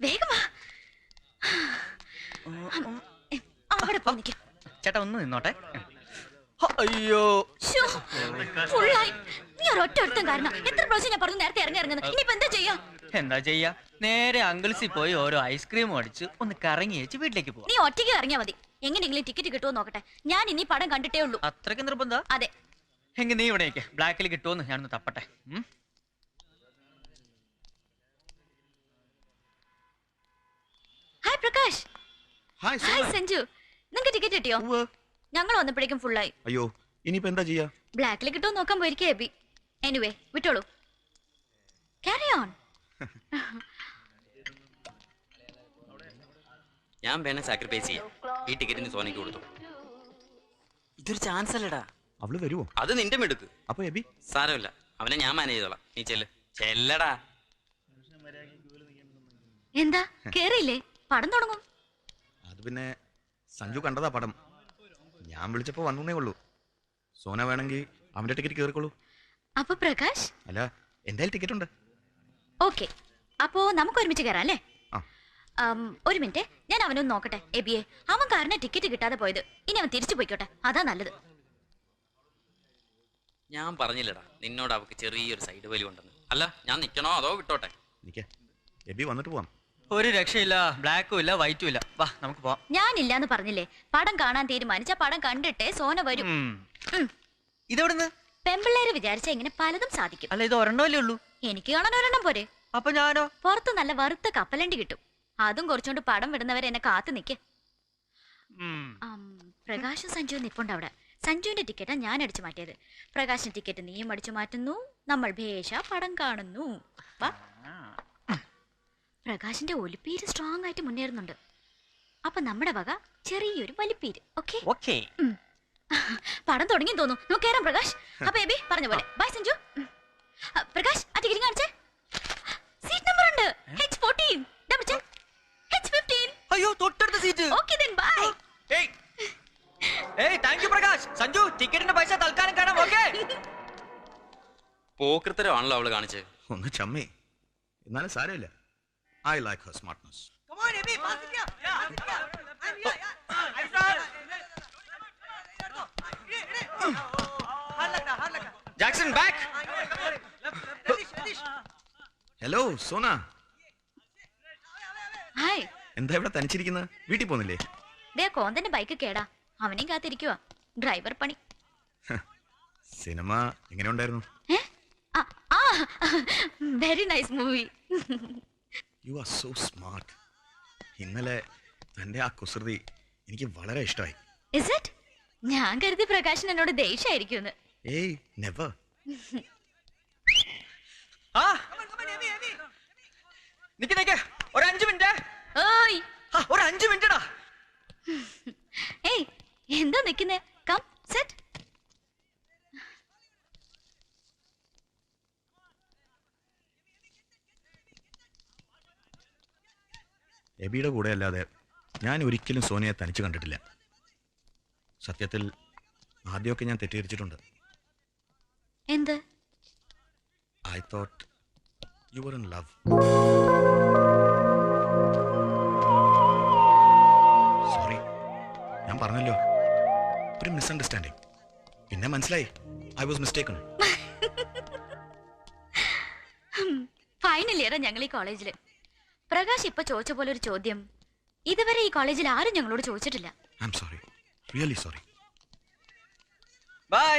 വേഗം വാ. അവിടെ പോയി നിൽക്കാം. ചേട്ടാ ഒന്ന് നിന്നോട്ടെ. അയ്യോ ഫുള്ളായി. നീ ഒരൊറ്റ ഒരുത്തം കാരണം എത്ര പ്രാവശ്യം ഞാൻ പറഞ്ഞു നേരത്തെ ഇറങ്ങുന്നത്. ഇനിയിപ്പോ എന്താ ചെയ്യാ? നേരെ അങ്കിൾസിൽ പോയി ഓരോ ഐസ്ക്രീം അടിച്ച് ഒന്ന് കറങ്ങി വെച്ച് വീട്ടിലേക്ക് പോവാ. നീ ഒറ്റയ്ക്ക് ഇറങ്ങിയാ മതി. എങ്ങനെയെങ്കിലും ടിക്കറ്റ് കിട്ടുമോ നോക്കട്ടെ. ഞാൻ ഇനി പടം കണ്ടിട്ടേ ഉള്ളൂ. അത്രയ്ക്ക് നിർബന്ധ? അതെ. എങ്കിൽ നീ ഇവിടെ ബ്ലാക്കിൽ കിട്ടുമെന്ന് ഞാനൊന്ന് തപ്പട്ടെ. ഹായ് പ്രകാശ്. ഹായ് സഞ്ജു. നിങ്ങൾക്ക് ടിക്കറ്റ് കിട്ടിയോ? ഞങ്ങൾ വന്നപ്പോഴേക്കും ഫുള്ളായി. അയ്യോ ഇനിയിപ്പോ എന്താ ചെയ്യാ? ബ്ലാക്കിൽ കിട്ടുമോ നോക്കാൻ പോയിരിക്കേ എബി. എനിവേ വിട്ടോളൂ. Carry on. ഞാൻ വേണേ സാക്രിഫൈസ് ചെയ്യാം. ഈ ടിക്കറ്റിന് സോനയ്ക്ക് കൊടുത്തു. ഇതൊരു ചാൻസ് അല്ലടാ. അവള് വരുവോ? അത് നിന്റെ മെടുക്ക്. അപ്പൊ എബി സാരമില്ല, അവനെ ഞാൻ മാനേജ് ചെയ്തോളാം. നീ ചെല്ലടാ. എന്താ കേറിയില്ലേ? പടം തുടങ്ങും. അത് പിന്നെ സഞ്ജു കണ്ടതാ പടം. ഞാൻ വിളിച്ചപ്പോ വന്നേ ഉള്ളൂ. സോന വേണമെങ്കിൽ അവന്റെ ടിക്കറ്റ് കേറിക്കോളൂ. അപ്പൊ പ്രകാശ്? അല്ല എന്തായാലും ടിക്കറ്റ് ഉണ്ട്. ഓക്കെ, അപ്പോ നമുക്ക് ഒരുമിച്ച് കയറാം അല്ലേ? ഒരു മിനിറ്റ്, ഞാൻ അവനൊന്ന് നോക്കട്ടെ. എബിയെ, അവൻ കാരണം ടിക്കറ്റ് കിട്ടാതെ പോയത്. ഇനി അവൻ തിരിച്ചു പോയിക്കോട്ടെ, അതാ നല്ലത്. ഞാൻ പറഞ്ഞില്ലടാ നിന്നോട് അവക്ക് ചെറിയൊരു സൈഡ് വലി ഉണ്ടെന്ന്. അല്ല ഞാൻ നിക്കണോ അതോ വിട്ടോട്ടെ? എബി വന്നിട്ട് പോവാം. ഒരു രക്ഷയില്ല. ബ്ലാക്കും ഇല്ല വൈറ്റും ഇല്ല. വാ നമുക്ക് പോവാം. ഞാനില്ലാന്ന് പറഞ്ഞില്ലേ? പടം കാണാൻ തീരുമാനിച്ച പടം കണ്ടിട്ടേ സോന വരും. ഇതെവിടുന്ന്? പെമ്പിള്ളേര് വിചാരിച്ച ഇങ്ങനെ പലതും സാധിക്കും. അല്ല ഇത് ഒരെണ്ണമല്ലേ ഉള്ളൂ. എനിക്ക് കാണാൻ ഒരെണ്ണം പോരെ. അപ്പൊ ഞാനോ? പുറത്ത് നല്ല വറുത്ത കപ്പലണ്ടി കിട്ടും. അതും കുറച്ചുകൊണ്ട് പടം വിടുന്നവരെ എന്നെ കാത്തു നിൽക്കേ. പ്രകാശും സഞ്ജുവും നിപ്പുണ്ട് അവിടെ. സഞ്ജുവിന്റെ ടിക്കറ്റാ ഞാൻ അടിച്ചു മാറ്റിയത്. പ്രകാശിന്റെ ടിക്കറ്റ് നീയും അടിച്ചു മാറ്റുന്നു. നമ്മൾ ഭേഷ പടം കാണുന്നു. പ്രകാശിന്റെ ഒലിപ്പീര് സ്ട്രോങ് ആയിട്ട് മുന്നേറുന്നുണ്ട്. അപ്പൊ നമ്മുടെ വക ചെറിയൊരു വലിപ്പീര്. ഓക്കെ, പടം തുടങ്ങി തോന്നുന്നു. നമുക്ക് കയറാം പ്രകാശ്. അപ്പൊ ബേബി പറഞ്ഞ പോലെ ബൈ സഞ്ജു. പ്രകാശ് ആ ടിക്കറ്റ് കാണിച്ചേ. സീറ്റ് നമ്പർ ഉണ്ട്. H14 double check H15. അയ്യോ തൊട്ടടുത്ത സീറ്റ്. Okay then bye. ഏയ് താങ്ക്യൂ പ്രകാശ്. സഞ്ജു ടിക്കറ്റിന്റെ പൈസ തൽക്കാലം കാണാം. ഓക്കേ. പോക്കൃത്തരമാണല്ലോ അവള് കാണിച്ചേ. ഒന്ന് ചമ്മേ. എന്നാലും സാരമില്ല. I like her smartness. Come on, Ebi, pass it here. I'm here. Hard lagna. Jackson back. Hello Sona. Hi. എന്താ ഇവിടെ തനിച്ചിരിക്കുന്നത്? വീട്ടിൽ പോന്നില്ലേ? ദേ കോന്തന്റെ ബൈക്ക് കേടാ. അവനെയും കാത്തിരിക്കുവാ. ഡ്രൈവർ പണി. സിനിമ എങ്ങനെ ഉണ്ടായിരുന്നു? Very nice movie. You are so smart. ഇന്നലെ തന്റെ ആ കുസൃതി എനിക്ക് വളരെ ഇഷ്ടമായി. Is it? ഞാൻ കരുതി പ്രകാശൻ എന്നോട് ദേഷ്യായിരിക്കുമെന്ന്. ഏയ് നെവർ. നിക്ക് ഒരു 5 മിനിറ്റ്. ഓയ് ഒരു 5 മിനിറ്റടാ. ഏയ് എന്താ നിക്കുന്നേ? Come set. എബിയുടെ കൂടെ അല്ലാതെ ഞാൻ ഒരിക്കലും സോനയെ തനിച്ച് കണ്ടിട്ടില്ല. സത്യത്തിൽ ആദ്യമൊക്കെ ഞാൻ തെറ്റിദ്ധരിച്ചിട്ടുണ്ട്. എന്ത്? I thought you were in love. Sorry. ഞാൻ പറഞ്ഞല്ലോ, ഒരു മിസ്അണ്ടർസ്റ്റാൻഡിങ്. പിന്നെ മനസ്സിലായി I was mistaken. ഫൈനൽ ഇയറാ ഞങ്ങൾ ഈ കോളേജില്. പ്രകാശ് ഇപ്പൊ ചോദിച്ച പോലെ ഒരു ചോദ്യം ഇതുവരെ ഈ കോളേജിൽ ആരും ഞങ്ങളോട് ചോദിച്ചിട്ടില്ല. I'm sorry. Really sorry. Bye.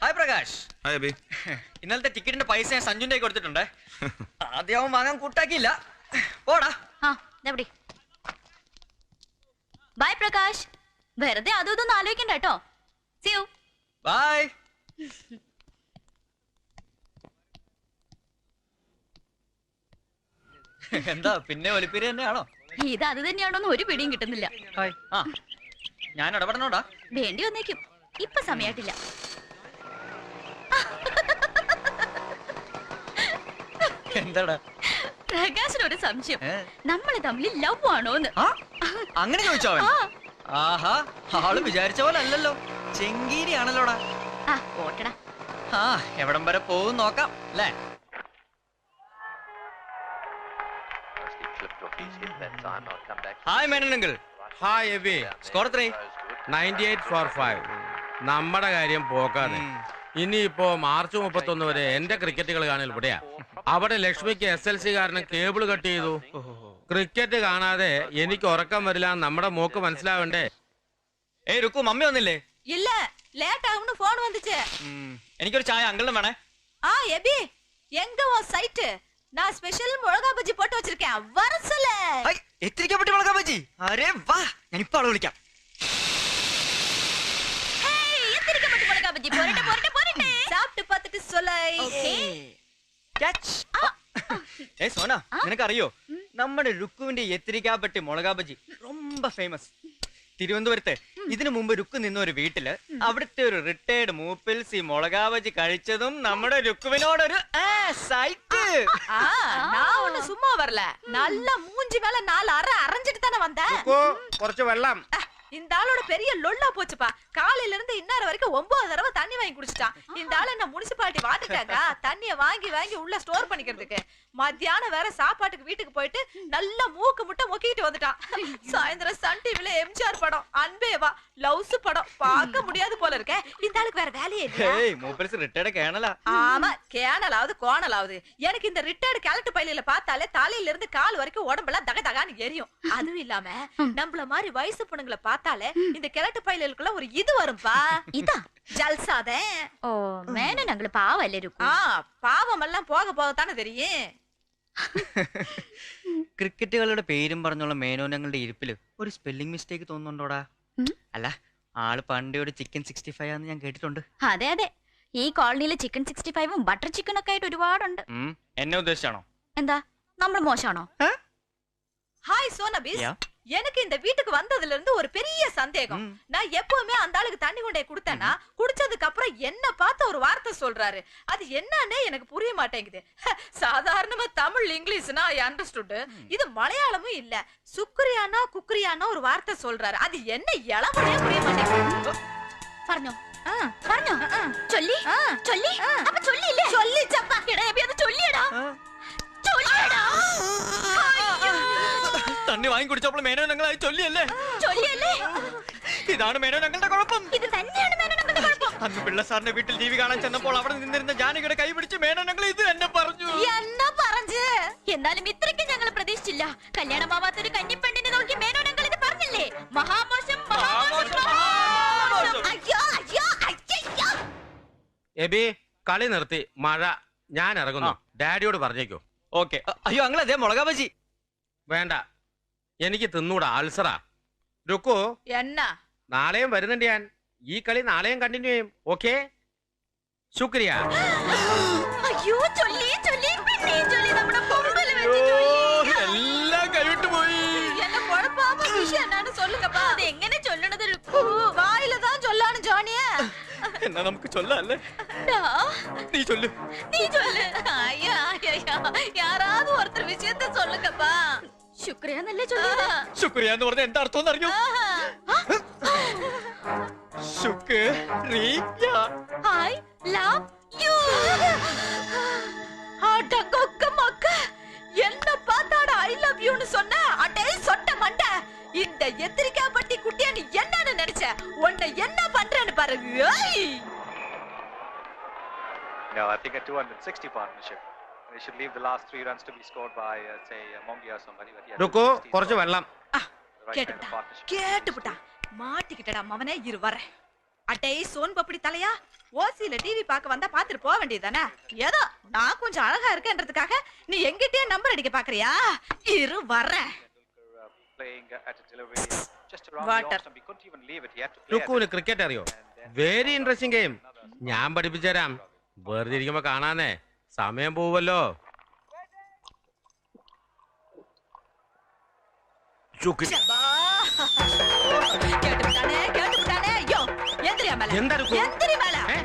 Hi Prakash. Hi Abi. ഇന്നലത്തെ ടിക്കറ്റിന്റെ പൈസ ഞാൻ സഞ്ജുന്റെ കൊടുത്തിട്ടുണ്ട്. ആദ്യം അവൻ വാങ്ങാൻ കൂട്ടാക്കിയില്ല. പോടാ. ബൈ പ്രകാശ്. വെറുതെ അതും ഇതൊന്നും ആലോചിക്കണ്ട കേട്ടോ. See you. ബൈ. എന്താ പിന്നെ ഒലിപ്പേര് തന്നെയാണോ? ഇത് അത് തന്നെയാണോന്ന് ഒരു പിടിയും കിട്ടുന്നില്ല. ഞാൻ ഇടപെടണോടാ? വേണ്ടി വന്നേക്കും. ഇപ്പൊ സമയായിട്ടില്ല. എന്താടാ? പ്രകാശിന് ഒരു സംശയം, നമ്മൾ തമ്മിൽ ലവ് ആണോന്ന്. അങ്ങനെ ചോദിച്ചോ? ആഹാ, ആള് വിചാരിച്ച പോലെ അല്ലല്ലോ. ചെങ്കീരിയാണല്ലോടാ. ഓട്ടടാ. എവിടം വരെ പോകും നോക്കാം അല്ലേ? Hi Menon uncle. Hi Abi. Score 3. 98 for 5. നമ്മുടെ കാര്യം പോക്കാണ്. ഇനിയിപ്പോ മാർച്ച് 31 വരെ എന്റെ ക്രിക്കറ്റുകൾ കാണൽ ഇവിടെയാ. അവിടെ ലക്ഷ്മിക്ക് SLC കാരണം കേബിൾ കട്ട് ചെയ്തു. ക്രിക്കറ്റ് കാണാതെ എനിക്ക് ഉറക്കം വരില്ല. നമ്മുടെ മോക്ക് മനസ്സിലാവണ്ടേ? ഏയ് രുക്കു, മമ്മി വന്നില്ലേ? இல்ல லேட் ஆகும்னு போன் வந்துச்சு. എനിക്കൊരു ചായ അങ്കിളും വേണേ. ஆ எபி எங்க உன் சைட்? நான் ஸ்பெஷல் மிளகா பஜ்ஜி போட்டு வச்சிருக்கேன். வர சொல்லு. ഹൈ, എത്തിരിക്കപ്പെട്ടി മുളകാ ബജി. അരേ വാ, ഞാൻ ഇപ്പോ ആളെ വിളിക്കാം. ഹേയ്, എത്തിരിക്കപ്പെട്ടി മുളകാ ബജി. പോരട്ടെ പോരട്ടെ പോരട്ടെ. சாப்பிட்டு பார்த்துட்டு சொல்லு. ഓക്കേ. ക്യാച്ച്. ഏയ് സോന, നിനക്കറിയോ നമ്മുടെ രുക്കുവിന്റെ എത്തിരിക്കാപ്പെട്ടി മുളകാ ബജി ரொம்ப ഫേമസ്. തിരുവനന്തപുരത്ത് ഇതിനു മുമ്പ് രുക്കു നിന്ന ഒരു വീട്ടില് അവിടുത്തെ ഒരു റിട്ടയർഡ് മൂപ്പിൽസ് ഈ മുളകാ ബജി കഴിച്ചതും നമ്മുടെ രുക്കുവിനോടൊരു സൈറ്റ്. நான் ஒண்ணு சும்மா வரல. நல்லா மூஞ்சி மேல 4 அரை அரைஞ்சிட்டு தானே வந்தேன். കുറച്ച് വെള്ളം. இந்த ஆளோட பெரிய லொல்லா போச்சுப்பா. காலையில இருந்து இன்னொரு வரைக்கும் 9 தடவை தண்ணி வாங்கி குடிச்சிட்டான். இந்த ஆளு என்ன முனிசிபாலிட்டி வாட்டர் தண்ணிய வாங்கி வாங்கி உள்ள ஸ்டோர் பண்ணிக்கிறதுக்கு. மத்தியானம் வேற சாப்பாட்டுக்கு வீட்டுக்கு போயிட்டு நல்ல மூக்கு முட்டை மொக்கிட்டு வந்துட்டான். சாயந்தரம் சன் டிவில எம்ஜிஆர் படம் அன்பேவா லவ்ஸ் படம் பார்க்க முடியாது போல இருக்க. இந்த ஆளுக்கு வேற வேலையே இல்ல. ஏய் மூப்பில்ஸ் ரிட்டயர்ட் கேனலா. ஆமா, கேனலாவது கோணலாவது. எனக்கு இந்த ரிட்டயர்ட் கேலட் பையில பார்த்தாலே தலையில இருந்து கால் வரைக்கும் உடம்பெல்லாம் தக தகான்னு எரியும். அதுவும் இல்லாம நம்மள மாதிரி வயசு பொண்ணுங்களை பார்த்தாலே இந்த கேலட் பையிலுக்குள்ள ஒரு இது வரும்பா. ഇതാ ஜல்சாதே. ഓ മേനനങ്കിൾ പാവല്ലേ രുക്കു. பாவம் எல்லாம் போக போகத்தானே தெரியும். ക്രിക്കറ്റുകളുടെ പേരും പറഞ്ഞുള്ള മേനോനങ്ങളുടെ ഇരിപ്പില് ഒരു സ്പെല്ലിംഗ് മിസ്റ്റേക്ക് തോന്നുന്നുണ്ടോടാ? അല്ല, ആള് പണ്ടേ ഒരു ചിക്കൻ 65 ആന്ന് ഞാൻ കേട്ടിട്ടുണ്ട്. അതെ അതെ, ഈ കോളനിയിലെ ചിക്കൻ 65ഉം ബട്ടർ ചിക്കനും ഒക്കെ ആയിട്ട് ഒരുപാടുണ്ട്. എന്നെ ഉദ്ദേശിച്ചാണോ? എന്താ നമ്മൾ മോശമാണോ? ஹாய் சோனபிஸ். எனக்கு இந்த வீட்டுக்கு வந்ததுல இருந்து ஒரு பெரிய சந்தேகம். நான் எப்பவுமே அந்த ஆளுக்கு தண்ணி கொண்டே கொடுத்தேன்னா குடிச்சதுக்கு அப்புறம் என்ன பார்த்து ஒரு வார்த்தை சொல்றாரு. அது என்னன்னே எனக்கு புரிய மாட்டேங்குது. சாதாரணமா தமிழ் இங்கிலீஷ்னா ஐ அண்டர்ஸ்டுட். இது மலையாளமும் இல்ல. சுக்ரியானா குக்ரியானா ஒரு வார்த்தை சொல்றாரு. அது என்ன இளவனே புரிய மாட்டேங்குது. പറഞ്ഞോ പറഞ്ഞോ ചൊല്ലി ചൊല്ലി അപ്പ ചൊല്ലില്ലേ? ചൊല്ലിച്ചപ്പ. എടാ എബി അത് ചൊല്ലിയടാ. ചൊല്ലിയടാ. തണ്ണി വാങ്ങി കുടിച്ചപ്പോൾ മേനോനങ്ങളായി ചൊല്ലിയല്ലേ? ചൊല്ലിയല്ലേ? ഇതാണ് മേനോനങ്ങളുടെ കുഴപ്പം. ഇത് തന്നെയാണ് മേനനങ്ങളുടെ കുഴപ്പം. അന്ന് പിള്ള സാറിന്റെ വീട്ടിൽ ടിവി കാണാൻ ചെന്നപ്പോൾ അവിടെ നിന്നിരുന്ന ജാനകിയുടെ കൈ പിടിച്ച് മേനോനങ്ങൾ ഇത് എന്നെ പറഞ്ഞു. എന്നാ പറഞ്ഞു? എന്നാലും ഇത്രയ്ക്ക് ഞങ്ങൾ പ്രതീക്ഷിച്ചില്ല. കല്യാണമാവാത്തൊരു കന്നിപ്പെണ്ണിനെ നോക്കി മേനോനങ്ങൾ ഇത് പറഞ്ഞില്ലേ? മഹാമോശം മഹാമോശം മഹാമോശം. അയ്യോ അയ്യോ അയ്യോ. എബി കളി നിർത്തി. മഴ. ഞാൻ ഇറങ്ങുന്നു. ഡാഡിയോട് പറഞ്ഞേക്കോ. ഓക്കെ. അയ്യോ അങ്ങളെ അതേ മുളകാ ബജി വേണ്ട, എനിക്ക് തിന്നൂടാ, അൾസറാ. രുക്കു, എന്നാ നാളെയും വരുന്നുണ്ട് ഞാൻ. ഈ കളി നാളെയും കണ്ടിന്യൂ ചെയ്യും. ഓക്കെ, ശുക്രിയ. അയ്യോ ചൊല്ലി ചൊല്ലി പിന്നെയും ചൊല്ലി നമ്മുടെ കൊമ്പല് വെച്ച് ചൊല്ലി. എല്ലാം കൈവിട്ട് പോയി. என்ன குழப்பாம விஷயம் என்னன்னு சொல்லுங்கப்பா. അത് എങ്ങനെ ചൊല്ലണത്? வாயில தான் சொல்லானு ஜானியே. എന്നാ നമുക്ക് ചൊല്ലല്ലേ? നീ ചൊല്ലു. നീ ചൊല്ല്. അയ്യോ അയ്യോ, யாராவது ஒருத்தர் விஷயத்தை சொல்லுங்கப்பா. ശുക്രിയ എന്നല്ലേ ചൊല്ലിയത്? ശുക്രിയ എന്ന് പറഞ്ഞ എന്താ അർത്ഥം അറിയോ? ശുക്രിയ. I love you. அட கொக்க மக்க. என்ன பார்த்தாட ஐ லவ் யூன்னு சொன்ன. அடே சொட்ட மண்ட. இந்த எத்திரிக்காப்பட்டி குட்டியா நீ என்னன்னு நினைச்ச? உன்னை என்ன பண்றேன்னு பாரு. No, I think a 260 partnership. They should leave the last 3 runs to be scored by, say, Mongi or somebody. But yeah, Rukku, കുറച്ച് വെള്ളം. கேட்டுப்புட்டா. மாட்டிக்கிட்டடா மவனே, இரு வர. அடே சோன் பப்படி தலையா, ஓசில டிவி பார்க்க வந்தா பாத்துட்டு போக வேண்டியதானே? ஏதோ நான் கொஞ்சம் அழகா இருக்கேன்றதுக்காக நீ எங்கிட்டே நம்பர் அடிக்க பாக்குறியா? இரு வர. രുക്കുവിന് ക്രിക്കറ്റ് അറിയോ? Very interesting game. ഞാൻ പഠിപ്പിച്ചുതരാം. വെറുതെ ഇരിക്കുമ്പോ കാണാനേ സമയം പോവല്ലോ.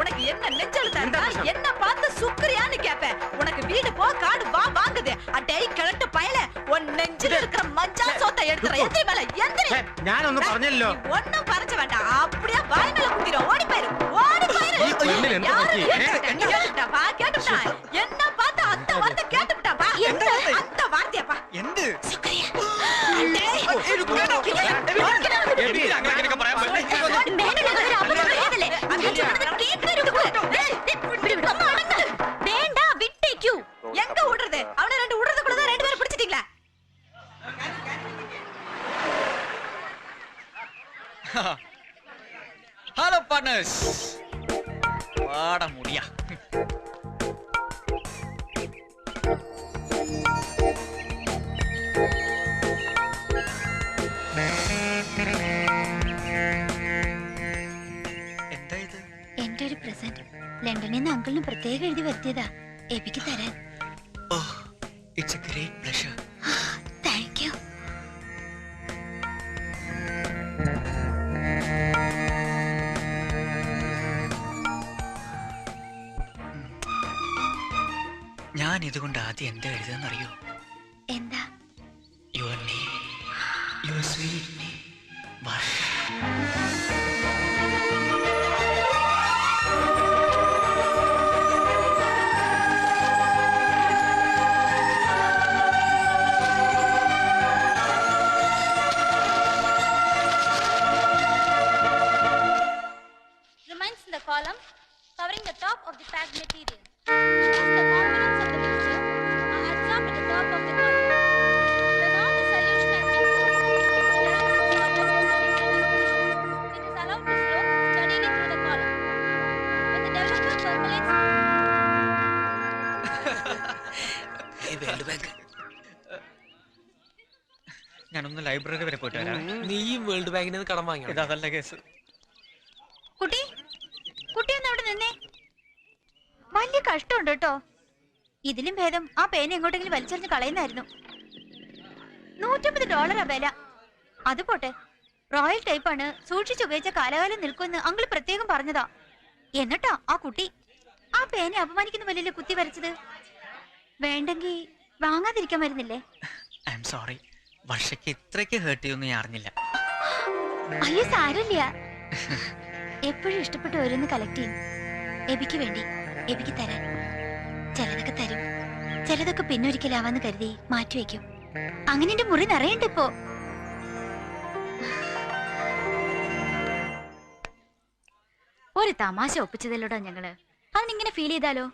உனக்கு என்ன நெஞ்செழுத்தா? என்ன பார்த்து சுக்ரியான்னு கேப்பேன். உனக்கு வீடு போ, காடு வா வாங்குது. அடே கிழட்டு பயல, உன் நெஞ்சில இருக்கிற மஞ்சா சோத்தை எடுத்துற. எந்திரி மேல எந்திரி. ഞാനൊന്നും പറഞ്ഞല്ലോ. ஒண்ணும் பறஞ்ச வேண்டாம். அப்படியே வாய் மேல குத்திர. ஓடி போயிரு, ஓடி போயிரு. கேட்டுட்டா பா, கேட்டுட்டா. என்ன பார்த்து அந்த வார்த்தை கேட்டுட்டா பா. அந்த வார்த்தையாப்பா. എന്ത്? ശുക്രിയ. പാർട്ട്നേഴ്സ് പാട മുടിയാ. എന്താ ഇത്? എന്റെ ഒരു പ്രസന്റ് ലണ്ടനിൽ നിന്ന് അങ്കിളിന് പ്രത്യേകം എഴുതി വരുത്തിയതാ എബിക്ക് തരാൻ. Oh, it's a great pleasure. Thank you. ഞാൻ ഇതുകൊണ്ട് ആദ്യം എന്താ എഴുതാന്നറിയോ? എന്താ? Your name, your sweet name, Varsh. Remains in the column covering the top of the packed material. As the components of the mixture are absorbed at the top of the column. When all the solution has been cooled, the reactant solvent is then introduced. It is allowed to flow steadily through the column. When the developer percolates, ഞാനൊന്ന് library വരെ പോയിട്ട് വരാം. നീയും world ബാങ്കിന് കടം വാങ്ങി. ഇതല്ല case. കുട്ടി കുട്ടിയൊന്ന് അവിടെ നിന്നേ. വലിയ കഷ്ടമുണ്ട് കേട്ടോ. ഇതിലും ഭേദം ആ പേന എങ്ങോട്ടെങ്കിലും വലിച്ചെറിഞ്ഞ് കളയുന്നായിരുന്നു. $150 വില. അത് പോട്ടെ, റോയൽ ടൈപ്പാണ്, സൂക്ഷിച്ചുപയോഗിച്ച കാലകാലം നിൽക്കുമെന്ന് അങ്കിൾ പ്രത്യേകം പറഞ്ഞതാ. എന്നിട്ടാ ആ കുട്ടി ആ പേന അപമാനിക്കുന്ന വലിയ കുത്തി വരച്ചത്. വേണ്ടെങ്കിൽ വാങ്ങാതിരിക്കാൻ വരുന്നില്ലേ? ഐ എം സോറി, വർഷയ്ക്ക് ഇത്രയ്ക്ക് ഹേർട്ട് ചെയ്യുമെന്ന് ഞാൻ അറിഞ്ഞില്ല. അയ്യോ സാരമില്ല. എപ്പോഴും ഇഷ്ടപ്പെട്ട് ഓരോന്ന് കളക്ട് ചെയ്യും. എബിക്ക് വേണ്ടി, എബിക്ക് തരാൻ. ചിലതൊക്കെ തരും, ചിലതൊക്കെ പിന്നൊരിക്കലാവാന്ന് കരുതി മാറ്റിവെക്കും. അങ്ങനെ എന്റെ മുറി നിറയണ്ട് ഇപ്പോ. ഒരു തമാശ ഒപ്പിച്ചതല്ലോടാ ഞങ്ങള്. അതിനിങ്ങനെ ഫീൽ ചെയ്താലോ?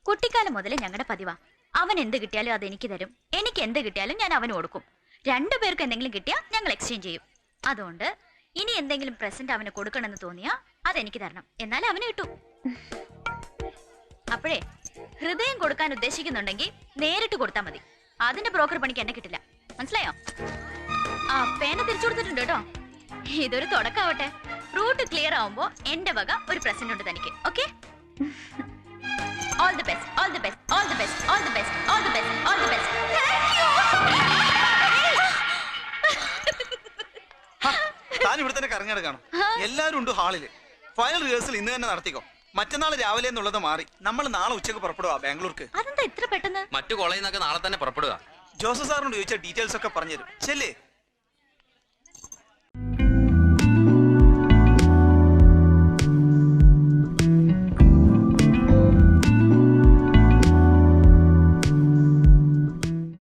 കുട്ടിക്കാലം മുതലേ ഞങ്ങളുടെ പതിവാ. അവൻ എന്ത് കിട്ടിയാലും അത് എനിക്ക് തരും, എനിക്ക് എന്ത് കിട്ടിയാലും ഞാൻ അവന് കൊടുക്കും. രണ്ടുപേർക്ക് എന്തെങ്കിലും കിട്ടിയാൽ ഞങ്ങൾ എക്സ്ചേഞ്ച് ചെയ്യും. അതുകൊണ്ട് ഇനി എന്തെങ്കിലും പ്രസന്റ് അവന് കൊടുക്കണമെന്ന് തോന്നിയാ അതെനിക്ക് തരണം, എന്നാലും അവന് കിട്ടൂ. അപ്പോഴേ ഹൃദയം കൊടുക്കാൻ ഉദ്ദേശിക്കുന്നുണ്ടെങ്കിൽ നേരിട്ട് കൊടുത്താൽ മതി. അതിന്റെ ബ്രോക്കർ പണിക്ക് എന്നെ കിട്ടില്ല, മനസ്സിലായോ? ആ പേന തിരിച്ചു കൊടുത്തിട്ടുണ്ട് കേട്ടോ. ഇതൊരു തുടക്കാവട്ടെ. റൂട്ട് ക്ലിയർ ആവുമ്പോ എന്റെ വക ഒരു പ്രസന്റ് ഉണ്ട് തനിക്ക്. Okay? All the best, all the best, all the best, all the best, all the best, all the best. താൻ ഇവിടെ തന്നെ കറങ്ങിയെടുക്കണം. എല്ലാരും ഉണ്ട് ഹാളില്. ഫൈനൽ റിഹേഴ്സൽ ഇന്ന് തന്നെ നടത്തിക്കോ. മറ്റന്നാൾ രാവിലെ എന്നുള്ളത് മാറി നമ്മൾ നാളെ ഉച്ചക്ക് പുറപ്പെടുക ബാംഗ്ലൂർക്ക്. അതെന്താ ഇത്ര പെട്ടെന്ന്? മറ്റു കോളേജിൽ നിന്നൊക്കെ നാളെ തന്നെ പുറപ്പെടുക. ജോസഫ് സാറിനോട് ചോദിച്ച ഡീറ്റെയിൽസ് ഒക്കെ പറഞ്ഞുതരും. ചെല്ലേ.